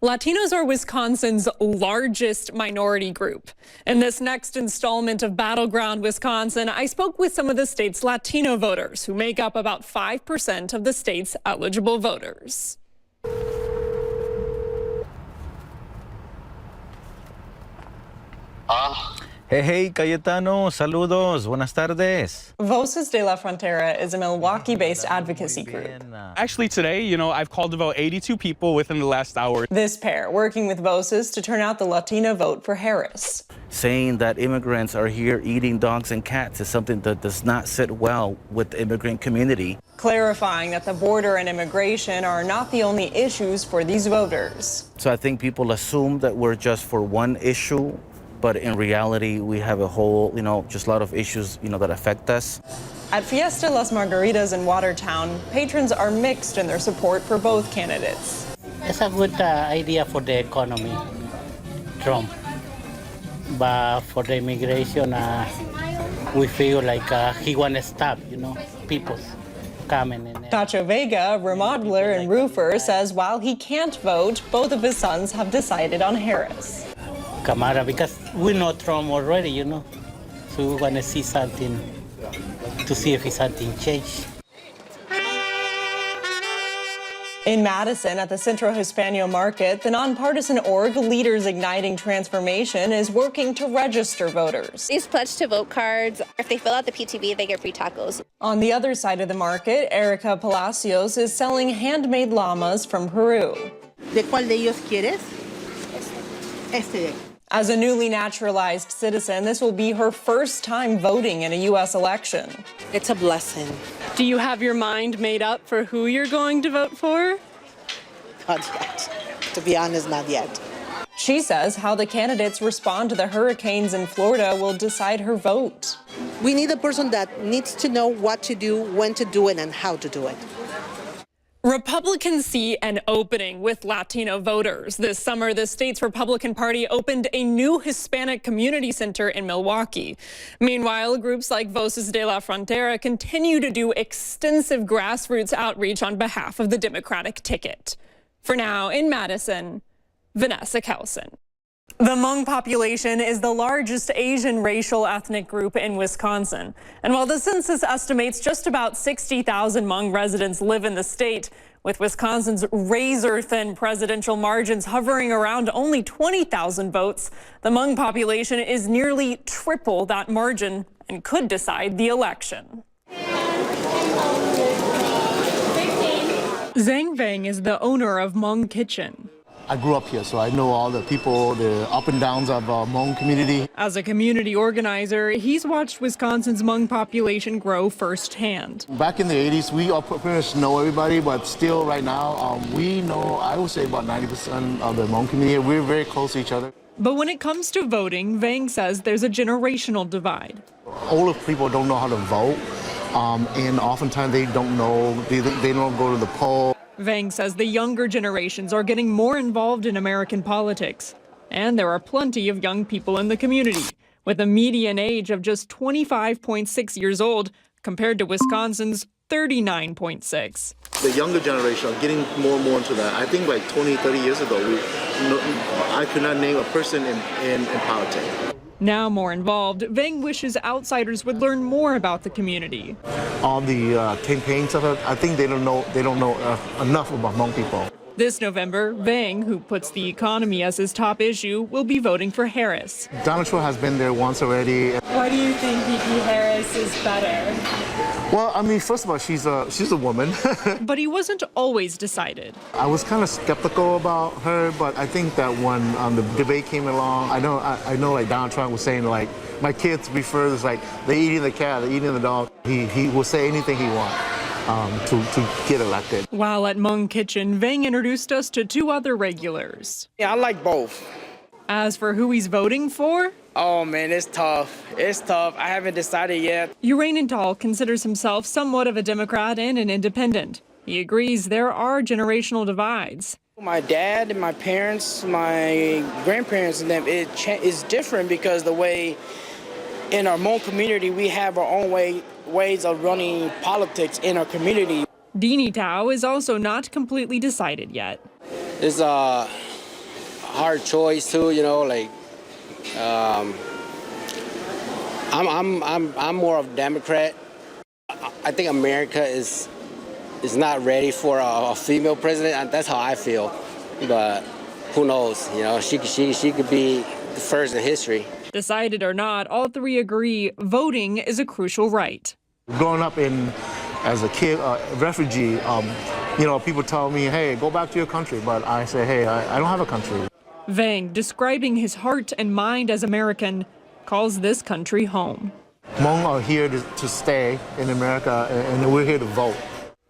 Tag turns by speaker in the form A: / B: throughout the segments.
A: Latinos are Wisconsin's largest minority group. In this next installment of Battleground Wisconsin, I spoke with some of the state's Latino voters who make up about 5% of the state's eligible voters.
B: Hey, Cayetano, saludos, buenas tardes.
A: Voces de la Frontera is a Milwaukee-based advocacy group.
C: Actually today, I've called about 82 people within the last hour.
A: This pair working with Voces to turn out the Latino vote for Harris.
B: Saying that immigrants are here eating dogs and cats is something that does not sit well with the immigrant community.
A: Clarifying that the border and immigration are not the only issues for these voters.
B: So I think people assume that we're just for one issue, but in reality, we have a whole, just a lot of issues, that affect us.
A: At Fiesta Las Margaritas in Watertown, patrons are mixed in their support for both candidates.
D: It's a good idea for the economy, Trump. But for the immigration, we feel like he want to stop, people coming in.
A: Nacho Vega, a remodeler and roofer, says while he can't vote, both of his sons have decided on Harris.
D: Camara, because we know Trump already, so we want to see something, to see if something changed.
A: In Madison, at the Centro Hispano Market, the nonpartisan org Leaders Igniting Transformation is working to register voters.
E: These pledge to vote cards, if they fill out the PTV, they get free tacos.
A: On the other side of the market, Erica Palacios is selling handmade llamas from Peru.
F: ¿De cuál de ellos quieres? Este.
A: As a newly naturalized citizen, this will be her first time voting in a U.S. election.
F: It's a blessing.
A: Do you have your mind made up for who you're going to vote for?
F: Not yet. To be honest, not yet.
A: She says how the candidates respond to the hurricanes in Florida will decide her vote.
F: We need a person that needs to know what to do, when to do it, and how to do it.
A: Republicans see an opening with Latino voters. This summer, the state's Republican Party opened a new Hispanic community center in Milwaukee. Meanwhile, groups like Voces de la Frontera continue to do extensive grassroots outreach on behalf of the Democratic ticket. For now, in Madison, Vanessa Kjeldsen. The Hmong population is the largest Asian racial ethnic group in Wisconsin. And while the census estimates just about 60,000 Hmong residents live in the state, with Wisconsin's razor-thin presidential margins hovering around only 20,000 votes, the Hmong population is nearly triple that margin and could decide the election. Zhang Vang is the owner of Hmong Kitchen.
G: I grew up here, so I know all the people, the up and downs of the Hmong community.
A: As a community organizer, he's watched Wisconsin's Hmong population grow firsthand.
G: Back in the 80s, we all pretty much know everybody, but still right now, we know, I would say about 90% of the Hmong community. We're very close to each other.
A: But when it comes to voting, Vang says there's a generational divide.
G: Older people don't know how to vote, and oftentimes they don't know, they don't go to the poll.
A: Vang says the younger generations are getting more involved in American politics. And there are plenty of young people in the community, with a median age of just 25.6 years old, compared to Wisconsin's 39.6.
G: The younger generation are getting more and more into that. I think like 20, 30 years ago, I could not name a person in politics.
A: Now more involved, Vang wishes outsiders would learn more about the community.
G: All the campaigns of it, I think they don't know enough about Hmong people.
A: This November, Vang, who puts the economy as his top issue, will be voting for Harris.
G: Donald Trump has been there once already.
A: Why do you think VP Harris is better?
G: Well, I mean, first of all, she's a woman.
A: But he wasn't always decided.
G: I was kind of skeptical about her, but I think that when the debate came along, I know like Donald Trump was saying like, my kids prefer this, like they're eating the cat, they're eating the dog. He will say anything he wants to get elected.
A: While at Hmong Kitchen, Vang introduced us to two other regulars.
H: Yeah, I like both.
A: As for who he's voting for?
H: Oh man, it's tough. It's tough. I haven't decided yet.
A: Urainenthal considers himself somewhat of a Democrat and an independent. He agrees there are generational divides.
H: My dad and my parents, my grandparents and them, it's different because the way in our Hmong community, we have our own ways of running politics in our community.
A: Dini Tao is also not completely decided yet.
H: It's
I: hard choice too. You know, like I'm more of a Democrat. I think America is not ready for a female president. That's how I feel. But who knows? You know, she could be the first in history.
A: Decided or not, all three agree voting is a crucial right.
G: Growing up as a kid, refugee, you know, people tell me, hey, go back to your country. But I say, hey, I don't have a country.
A: Vang, describing his heart and mind as American, calls this country home.
G: Hmong are here to stay in America, and we're here to vote.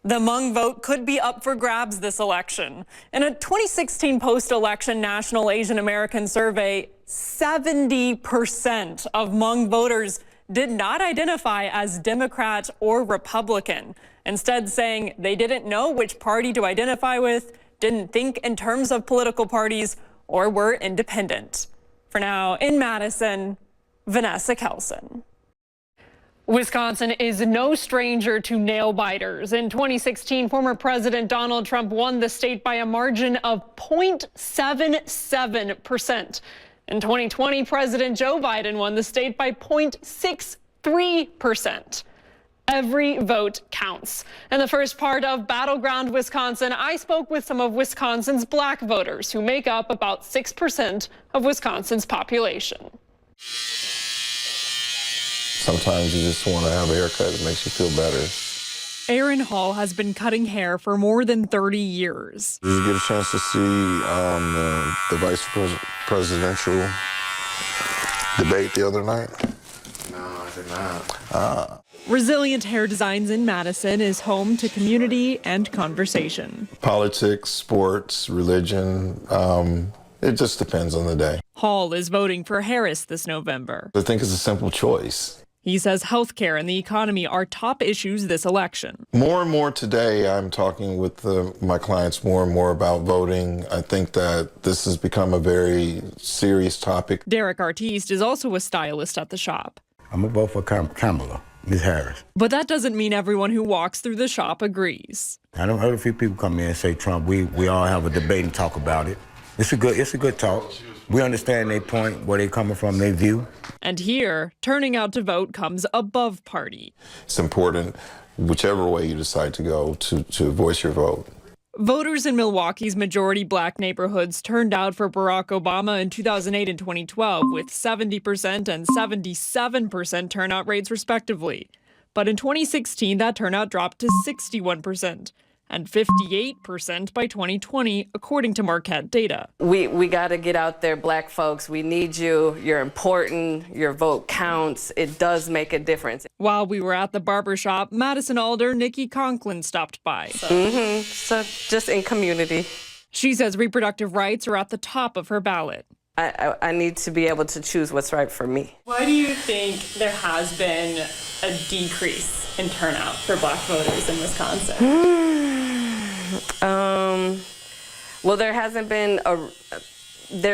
A: The Hmong vote could be up for grabs this election. In a 2016 post-election National Asian American survey, 70% of Hmong voters did not identify as Democrat or Republican, instead saying they didn't know which party to identify with, didn't think in terms of political parties, or were independent. For now, in Madison, Vanessa Kjeldsen. Wisconsin is no stranger to nail biters. In 2016, former President Donald Trump won the state by a margin of 0.77%. In 2020, President Joe Biden won the state by 0.63%. Every vote counts. In the first part of Battleground Wisconsin, I spoke with some of Wisconsin's black voters who make up about 6% of Wisconsin's population.
J: Sometimes you just want to have a haircut that makes you feel better.
A: Aaron Hall has been cutting hair for more than 30 years.
J: Did you get a chance to see the vice presidential debate the other night?
K: No, I did not.
A: Resilient Hair Designs in Madison is home to community and conversation.
J: Politics, sports, religion, it just depends on the day.
A: Hall is voting for Harris this November.
J: I think it's a simple choice.
A: He says healthcare and the economy are top issues this election.
J: More and more today, I'm talking with my clients more and more about voting. I think that this has become a very serious topic.
A: Derek Artiste is also a stylist at the shop.
L: I'm going to vote for Kamala, Ms. Harris.
A: But that doesn't mean everyone who walks through the shop agrees.
L: I know heard a few people come in and say Trump. We all have a debate and talk about it. It's a good talk. We understand their point, where they're coming from, their view.
A: And here, turning out to vote comes above party.
J: It's important, whichever way you decide to go, to voice your vote.
A: Voters in Milwaukee's majority black neighborhoods turned out for Barack Obama in 2008 and 2012 with 70% and 77% turnout rates respectively. But in 2016, that turnout dropped to 61%. And 58% by 2020, according to Marquette data.
M: We got to get out there, black folks. We need you. You're important. Your vote counts. It does make a difference.
A: While we were at the barbershop, Madison Alder Nikki Conklin stopped by.
M: So just in community.
A: She says reproductive rights are at the top of her ballot.
M: I need to be able to choose what's right for me.
A: Why do you think there has been a decrease in turnout for black voters in Wisconsin?
M: Well, there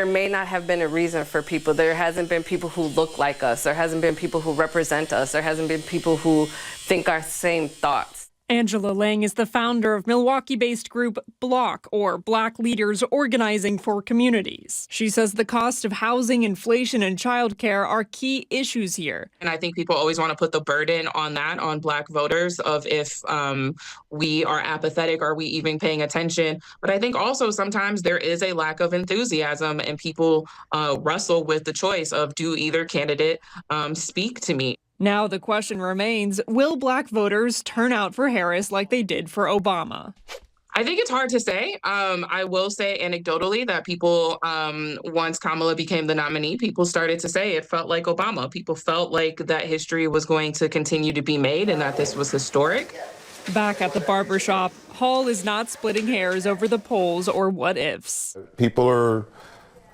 M: may not have been a reason for people. There hasn't been people who look like us. There hasn't been people who represent us. There hasn't been people who think our same thoughts.
A: Angela Lang is the founder of Milwaukee-based group BLOC, or Black Leaders Organizing for Communities. She says the cost of housing, inflation, and childcare are key issues here.
N: And I think people always want to put the burden on black voters of if we are apathetic, are we even paying attention? But I think also sometimes there is a lack of enthusiasm and people wrestle with the choice of do either candidate speak to me.
A: Now the question remains, will black voters turn out for Harris like they did for Obama?
N: I think it's hard to say. I will say anecdotally that people, once Kamala became the nominee, people started to say it felt like Obama. People felt like that history was going to continue to be made and that this was historic.
A: Back at the barbershop, Hall is not splitting hairs over the polls or what ifs.
J: People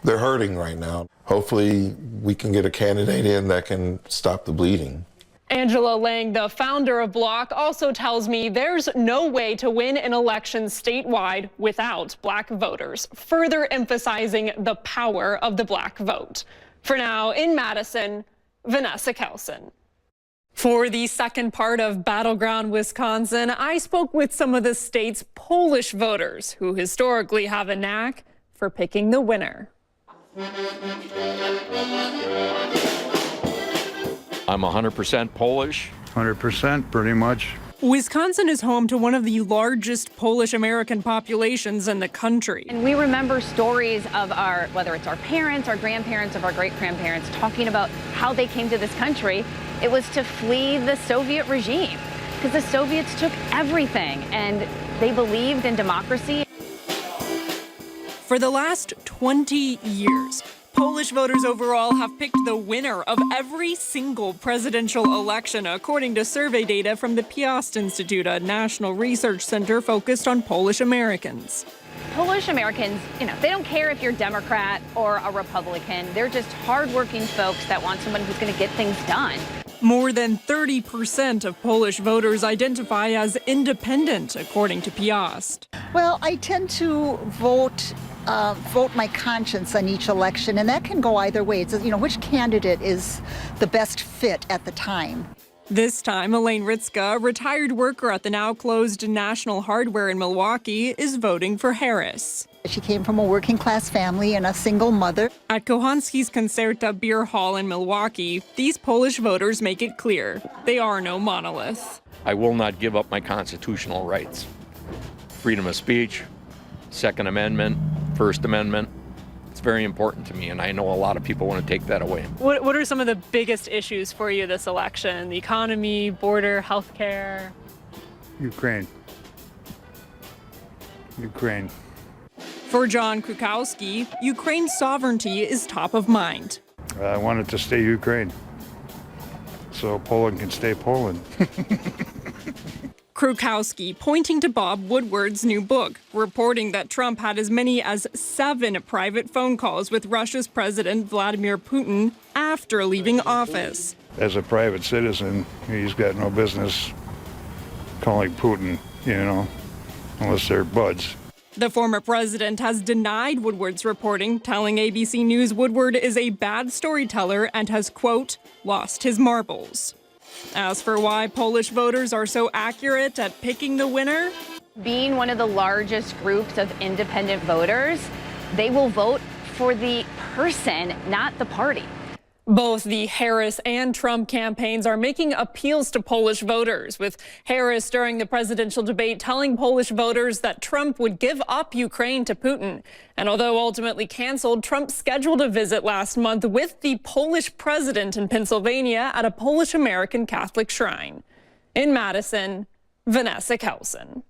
J: they're hurting right now. Hopefully we can get a candidate in that can stop the bleeding.
A: Angela Lang, the founder of BLOC, also tells me there's no way to win an election statewide without black voters, further emphasizing the power of the black vote. For now, in Madison, Vanessa Kjeldsen. For the second part of Battleground Wisconsin, I spoke with some of the state's Polish voters who historically have a knack for picking the winner.
O: I'm 100% Polish.
P: 100%, pretty much.
A: Wisconsin is home to one of the largest Polish American populations in the country.
Q: And we remember stories of whether it's our parents, our grandparents, or our great-grandparents, talking about how they came to this country. It was to flee the Soviet regime, because the Soviets took everything, and they believed in democracy.
A: For the last 20 years, Polish voters overall have picked the winner of every single presidential election, according to survey data from the Piast Institute, a national research center focused on Polish Americans.
Q: Polish Americans, they don't care if you're Democrat or a Republican. They're just hardworking folks that want someone who's going to get things done.
A: More than 30% of Polish voters identify as independent, according to Piast.
R: Well, I tend to vote my conscience on each election, and that can go either way. It's, which candidate is the best fit at the time.
A: This time, Elaine Ritzka, a retired worker at the now-closed National Hardware in Milwaukee, is voting for Harris.
R: She came from a working-class family and a single mother.
A: At Kochanski's Concerta Beer Hall in Milwaukee, these Polish voters make it clear they are no monolith.
O: I will not give up my constitutional rights. Freedom of speech, Second Amendment, First Amendment. It's very important to me, and I know a lot of people want to take that away.
A: What are some of the biggest issues for you this election? The economy, border, healthcare?
P: Ukraine. For
A: John Krukowski, Ukraine's sovereignty is top of mind.
P: I want it to stay Ukraine, so Poland can stay Poland.
A: Krukowski pointing to Bob Woodward's new book, reporting that Trump had as many as 7 private phone calls with Russia's President Vladimir Putin after leaving office.
P: As a private citizen, he's got no business calling Putin, unless they're buds.
A: The former president has denied Woodward's reporting, telling ABC News Woodward is a bad storyteller and has, quote, lost his marbles. As for why Polish voters are so accurate at picking the winner,
Q: being one of the largest groups of independent voters, they will vote for the person, not the party.
A: Both the Harris and Trump campaigns are making appeals to Polish voters, with Harris during the presidential debate telling Polish voters that Trump would give up Ukraine to Putin. And although ultimately canceled, Trump scheduled a visit last month with the Polish president in Pennsylvania at a Polish American Catholic shrine. In Madison, Vanessa Kjeldsen.